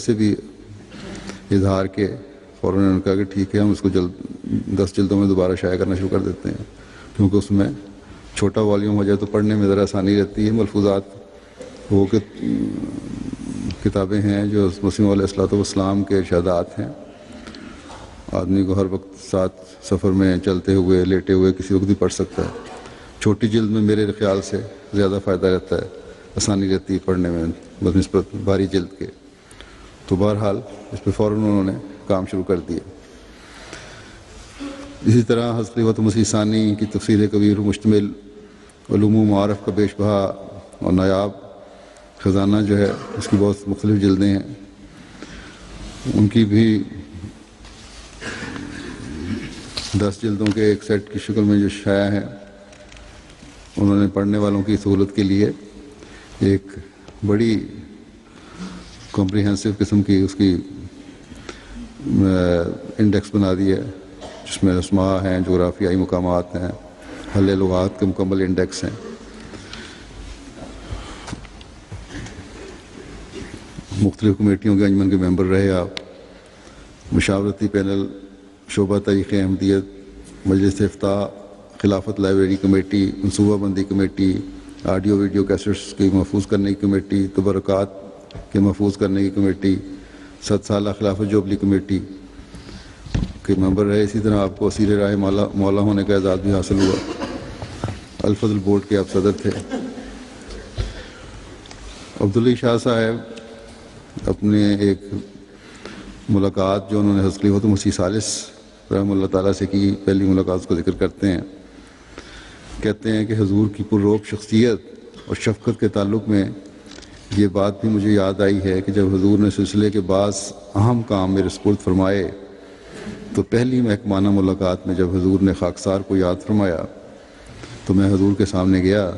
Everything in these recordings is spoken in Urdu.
سے بھی اظہار کے فوراً انہوں نے کہا کہ ٹھیک ہے، ہم اس کو 10 جلدوں میں دوبارہ شائع کرنا شروع کر دیتے ہیں، کیونکہ اس میں چھوٹا والیوم ہو جائے تو پڑھنے میں ذرا آسانی رہتی ہے۔ ملفوظات وہ کتابیں ہیں جو مسیح علیہ الصلوۃ والسلام کے ارشادات ہیں، آدمی کو ہر وقت ساتھ سفر میں چلتے ہوئے لیٹے ہوئے کسی وقت بھی پڑھ سکتا ہے۔ چھوٹی جلد میں میرے خیال سے زیادہ فائدہ رہتا ہے، آسانی رہتی ہے پڑھنے میں بنسبت بھاری جلد کے۔ تو بہرحال اس پہ فوراً انہوں نے کام شروع کر دیا۔ اسی طرح حضرت خلیفۃ مسیح ثانی کی تفسیر کبیر مشتمل علوم و معارف کا بیش بہا اور نایاب خزانہ جو ہے، اس کی بہت مختلف جلدیں ہیں، ان کی بھی 10 جلدوں کے ایک سیٹ کی شکل میں جو شائع ہے، انہوں نے پڑھنے والوں کی سہولت کے لیے ایک بڑی کمپریہنسو قسم کی اس کی انڈیکس بنا دی ہے، جس میں اسماء ہیں، جغرافیائی مقامات ہیں، حل لغات کے مکمل انڈیکس ہیں۔ مختلف کمیٹیوں کے انجمن کے ممبر رہے آپ، مشاورتی پینل، شعبہ تاریخ احمدیت، مجلس افتاء، خلافت لائبریری کمیٹی، منصوبہ بندی کمیٹی، آڈیو ویڈیو کیسٹس کی محفوظ کرنے کی کمیٹی، تبرکات کے محفوظ کرنے کی کمیٹی، 7 سالہ خلافت جوبلی کمیٹی کے ممبر رہے۔ اسی طرح آپ کو اسیر راہ مولا ہونے کا اعزاز بھی حاصل ہوا۔ الفضل بورڈ کے آپ صدر تھے۔ عبدالعلی شاہ صاحب اپنے ایک ملاقات جو انہوں نے حضرت خلیفۃ مسیح ثالث رحمہ اللہ تعالیٰ سے کی، پہلی ملاقات کو ذکر کرتے ہیں، کہتے ہیں کہ حضور کی پرروب شخصیت اور شفقت کے تعلق میں یہ بات بھی مجھے یاد آئی ہے کہ جب حضور نے سلسلے کے بعض اہم کام میرے سپرد فرمائے تو پہلی محکمانہ ملاقات میں جب حضور نے خاکسار کو یاد فرمایا تو میں حضور کے سامنے گیا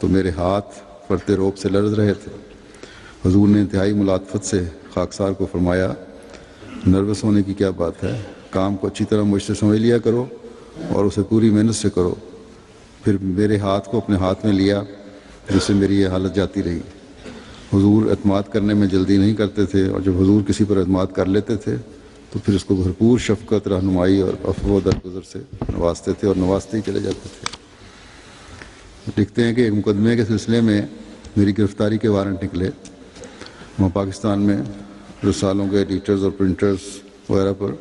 تو میرے ہاتھ فرتے روب سے لرز رہے تھے۔ حضور نے انتہائی ملاطفت سے خاکسار کو فرمایا، نروس ہونے کی کیا بات ہے، کام کو اچھی طرح مجھ سے سمجھ لیا کرو اور اسے پوری محنت سے کرو۔ پھر میرے ہاتھ کو اپنے ہاتھ میں لیا، جس سے میری یہ حالت جاتی رہی۔ حضور اعتماد کرنے میں جلدی نہیں کرتے تھے، اور جب حضور کسی پر اعتماد کر لیتے تھے تو پھر اس کو بھرپور شفقت، رہنمائی اور عفو و درگزر سے نوازتے تھے اور نوازتے ہی چلے جاتے تھے۔ لکھتے ہیں کہ ایک مقدمے کے سلسلے میں میری گرفتاری کے وارنٹ نکلے۔ وہاں پاکستان میں رسالوں کے ایڈیٹرز اور پرنٹرز وغیرہ پر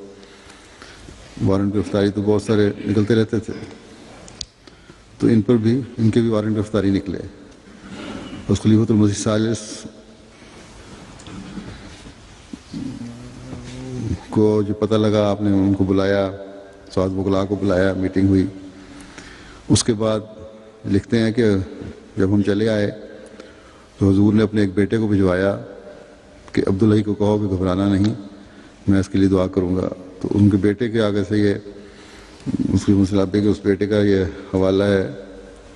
وارنٹ گرفتاری تو بہت سارے نکلتے رہتے تھے، تو ان پر بھی ان کے بھی وارنٹ گرفتاری نکلے۔ اس خلیفۃ المسیح ثالث کو جو پتہ لگا، آپ نے ان کو بلایا، سعد وکلاء کو بلایا، میٹنگ ہوئی۔ اس کے بعد لکھتے ہیں کہ جب ہم چلے آئے تو حضور نے اپنے ایک بیٹے کو بھجوایا کہ عبداللہ کو کہو کہ گھبرانا نہیں، میں اس کے لیے دعا کروں گا۔ تو ان کے بیٹے کے آگے سے یہ اس کی مسلابے کے اس بیٹے کا یہ حوالہ ہے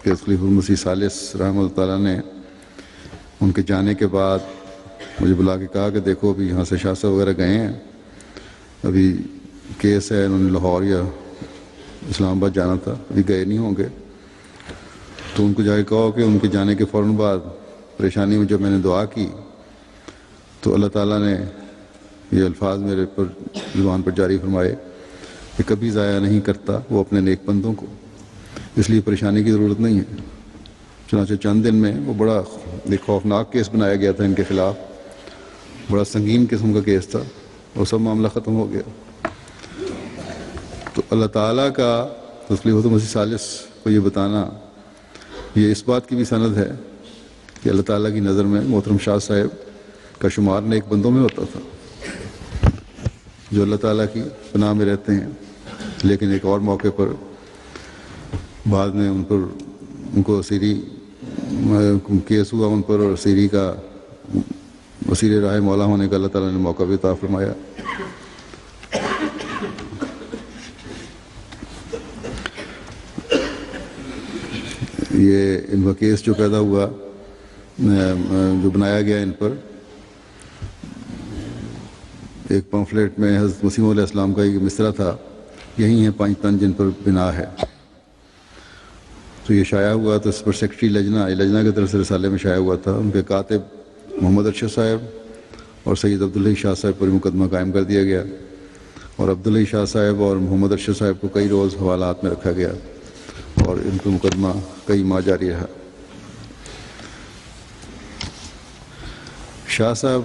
کہ خلیفۃ المسیح ثالث رحمہ اللہ تعالیٰ نے ان کے جانے کے بعد مجھے بلا کے کہا کہ دیکھو ابھی یہاں سے شاہ صاحب وغیرہ گئے ہیں، ابھی کیس ہے، انہوں نے لاہور یا اسلام آباد جانا تھا، ابھی گئے نہیں ہوں گے، تو ان کو جا کے کہو کہ ان کے جانے کے فوراً بعد پریشانی میں جب میں نے دعا کی تو اللہ تعالیٰ نے یہ الفاظ میرے پر زبان پر جاری فرمائے کہ کبھی ضائع نہیں کرتا وہ اپنے نیک بندوں کو، اس لیے پریشانی کی ضرورت نہیں ہے۔ چنانچہ چند دن میں وہ بڑا ایک خوفناک کیس بنایا گیا تھا ان کے خلاف، بڑا سنگین قسم کا کیس تھا، اور سب معاملہ ختم ہو گیا۔ تو اللہ تعالیٰ کا خلیفۃ مسیح ثالث کو یہ بتانا، یہ اس بات کی بھی سند ہے کہ اللہ تعالیٰ کی نظر میں محترم شاہ صاحب کا شمار نیک بندوں میں ہوتا تھا جو اللہ تعالیٰ کی پناہ میں رہتے ہیں۔ لیکن ایک اور موقع پر بعد میں ان کو اسیری کیس ہوا ان پر، اور اسیری کا اسیر راہ مولا ہونے کا اللہ تعالیٰ نے موقع بھی عطا فرمایا۔ یہ ان کا کیس جو پیدا ہوا، جو بنایا گیا ان پر، ایک پمفلیٹ میں حضرت مسیح علیہ السلام کا ایک مصرع تھا، یہی ہیں 5 تن جن پر بنا ہے۔ تو یہ شائع ہوا تو اس پر سیکرٹری لجنہ کی طرف سے رسالے میں شائع ہوا تھا۔ ان کے کاتب محمد ارشد صاحب اور سید عبداللہ شاہ صاحب پر مقدمہ قائم کر دیا گیا، اور عبداللہ شاہ صاحب اور محمد ارشد صاحب کو کئی روز حوالات میں رکھا گیا اور ان کا مقدمہ کئی ماہ جاری رہا۔ شاہ صاحب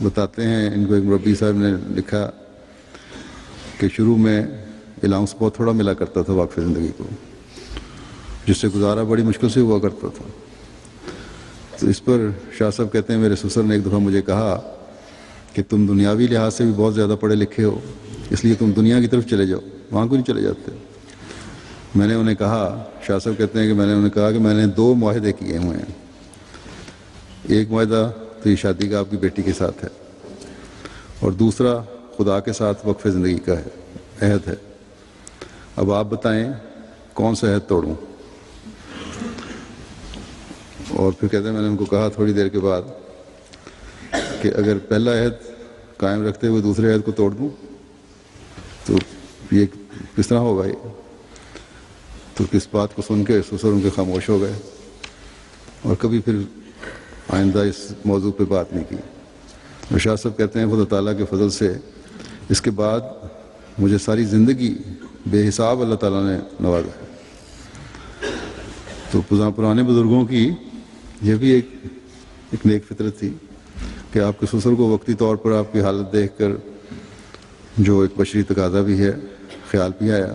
بتاتے ہیں، ان کو ایک مربی صاحب نے لکھا کہ شروع میں الاؤنس بہت تھوڑا ملا کرتا تھا واقف زندگی کو، جس سے گزارا بڑی مشکل سے ہوا کرتا تھا۔ تو اس پر شاہ صاحب کہتے ہیں میرے سسر نے ایک دفعہ مجھے کہا کہ تم دنیاوی لحاظ سے بھی بہت زیادہ پڑھے لکھے ہو، اس لیے تم دنیا کی طرف چلے جاؤ، وہاں کیوں نہیں چلے جاتے؟ میں نے انہیں کہا، شاہ صاحب کہتے ہیں کہ میں نے انہیں کہا کہ میں نے 2 معاہدے کیے ہوئے ہیں۔ ایک معاہدہ تو یہ شادی کا آپ کی بیٹی کے ساتھ ہے، اور دوسرا خدا کے ساتھ وقف زندگی کا ہے، عہد ہے۔ اب آپ بتائیں کون سا عہد توڑوں؟ اور پھر کہتے ہیں میں نے ان کو کہا تھوڑی دیر کے بعد کہ اگر پہلا عہد قائم رکھتے ہوئے دوسرے عہد کو توڑ دوں تو یہ کس طرح ہوگا؟ یہ تو اس بات کو سن کے سسر ان کے خاموش ہو گئے اور کبھی پھر آئندہ اس موضوع پہ بات نہیں کی۔ اور شاہ صاحب کہتے ہیں خدا تعالیٰ کے فضل سے اس کے بعد مجھے ساری زندگی بے حساب اللہ تعالیٰ نے نوازا ہے۔ تو پرانے بزرگوں کی یہ بھی ایک نیک فطرت تھی کہ آپ کے سسر کو وقتی طور پر آپ کی حالت دیکھ کر جو ایک بشری تقاضا بھی ہے خیال بھی آیا،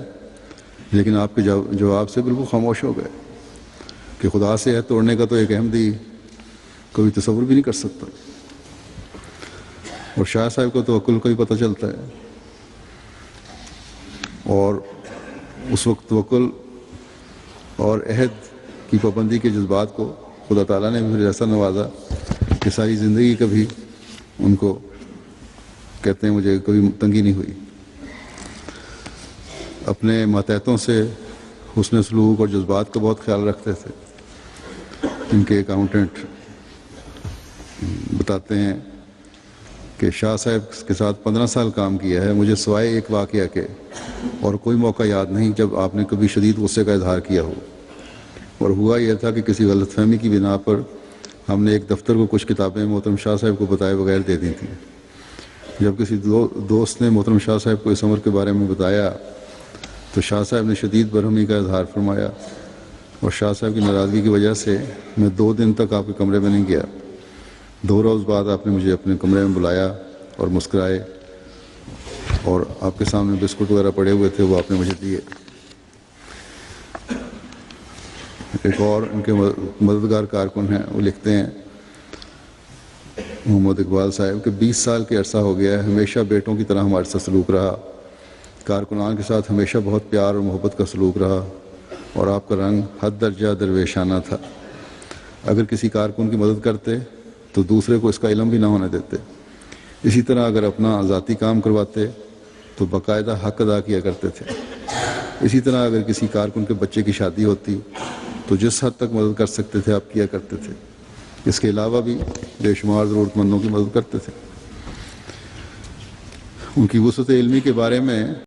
لیکن آپ کے جواب سے بالکل خاموش ہو گئے کہ خدا سے عہد توڑنے کا تو ایک احمدی کوئی تصور بھی نہیں کر سکتا۔ اور شاہ صاحب کو توکل کا ہی پتہ چلتا ہے، اور اس وقت توکل اور عہد کی پابندی کے جذبات کو خدا تعالیٰ نے بھی پھر ایسا نوازا کہ ساری زندگی کبھی ان کو کہتے ہیں مجھے کبھی تنگی نہیں ہوئی۔ اپنے ماتحتوں سے حسن سلوک اور جذبات کا بہت خیال رکھتے تھے۔ ان کے اکاؤنٹنٹ بتاتے ہیں کہ شاہ صاحب کے ساتھ 15 سال کام کیا ہے، مجھے سوائے ایک واقعہ کے اور کوئی موقع یاد نہیں جب آپ نے کبھی شدید غصے کا اظہار کیا ہو۔ اور ہوا یہ تھا کہ کسی غلط فہمی کی بنا پر ہم نے ایک دفتر کو کچھ کتابیں محترم شاہ صاحب کو بتائے بغیر دے دی تھیں۔ جب کسی دوست نے محترم شاہ صاحب کو اس امر کے بارے میں بتایا تو شاہ صاحب نے شدید برہمی کا اظہار فرمایا، اور شاہ صاحب کی ناراضگی کی وجہ سے میں 2 دن تک آپ کے کمرے میں نہیں گیا۔ 2 روز بعد آپ نے مجھے اپنے کمرے میں بلایا اور مسکرائے، اور آپ کے سامنے بسکٹ وغیرہ پڑے ہوئے تھے، وہ آپ نے مجھے دیے۔ ایک اور ان کے مددگار کارکن ہیں، وہ لکھتے ہیں محمد اقبال صاحب کہ 20 سال کے عرصہ ہو گیا ہے، ہمیشہ بیٹوں کی طرح ہمارے ساتھ سلوک رہا، کارکنان کے ساتھ ہمیشہ بہت پیار اور محبت کا سلوک رہا، اور آپ کا رنگ حد درجہ درویشانہ تھا۔ اگر کسی کارکن کی مدد کرتے تو دوسرے کو اس کا علم بھی نہ ہونے دیتے۔ اسی طرح اگر اپنا ذاتی کام کرواتے تو باقاعدہ حق ادا کیا کرتے تھے۔ اسی طرح اگر کسی کارکن کے بچے کی شادی ہوتی تو جس حد تک مدد کر سکتے تھے آپ کیا کرتے تھے۔ اس کے علاوہ بھی بے شمار ضرورت مندوں کی مدد کرتے تھے۔ ان کی وسعت علمی کے بارے میں